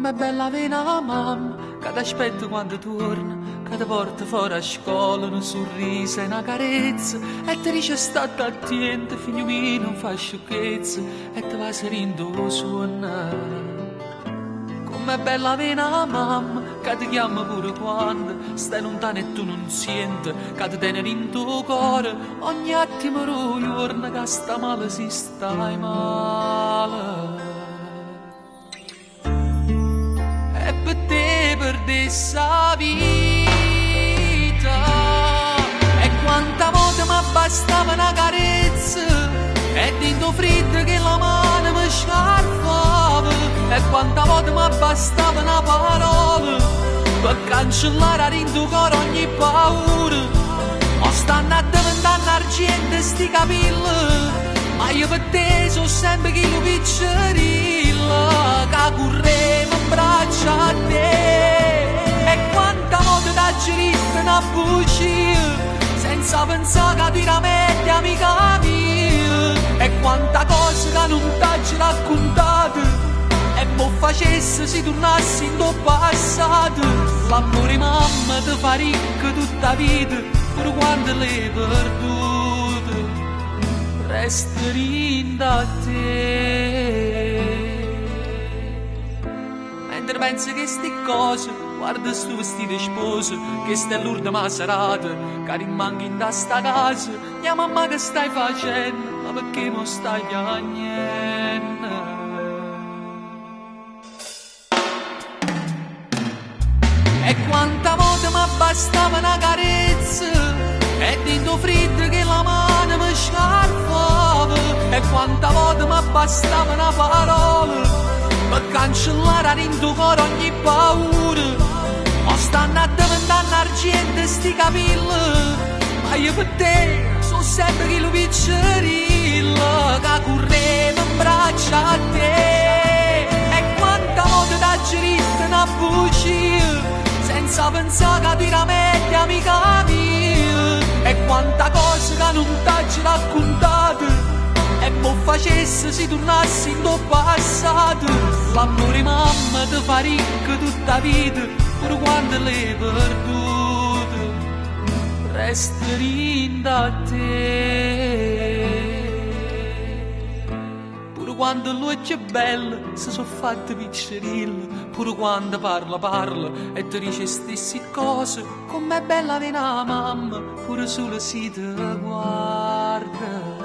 Com'è bella vena mamma, che ti aspetta quando torna, che ti porta fuori a scuola, un sorriso e una carezza, e ti dice state attento, figlio mio, non fa sciocchezza, e ti va serendo suona. Com'è bella vena mamma, che ti chiama pure quando stai lontano e tu non senti, che ti tiene in tuo cuore, ogni attimo giorno che sta male si stai male. E per te perdessi la vita, e quanta volta mi bastava una carezza, e dentro freddo che la mano mi sciarpava, e quanta volta mi bastava una parola per cancellare dentro cuore ogni paura. Ma stanno a diventare argento sti capelli, ma io per te sono sempre chi lo piccerilla, che correva in braccio a te. E quanta volta da girista una bugia, senza pensare che ti rametti amica mia. E quanta cosa che non t'hai raccontato, e mo facesse si tornassi in tuo passato. L'amore mamma ti fa ricca tutta vita, pure quando l'hai perduta, resta rinda a te. Mentre pensi che sti cose, guarda sto vestito di sposa, che sta è l'ultima serata, che rimango in sta casa. Mia mamma che stai facendo, ma perché non stai piangendo? E quanta volta mi bastava una carezza, e dentro freddo che la mano mi sciarpava, e quanta volta mi bastava una parola per cancellare dentro cuore ogni paura. Ma stanno a diventare argento sti capelli, ma io per te sono sempre chi lo piccerilla, che correva in braccio a te. E quanta volta da girista una bugia, senza pensare che ti rametti amica mia. E quanta cosa che non t'hai raccontato, e mo facesse si tornassi in tuo passato. L'amore mamma ti fa ricca tutta vita, pure quando l'hai perduta, resta rinda a te. Pure quando lui è bello, si sono fatte piccerille, pure quando parla e ti dice stesse cose. Com'è bella vena mamma, pure solo si ti guarda.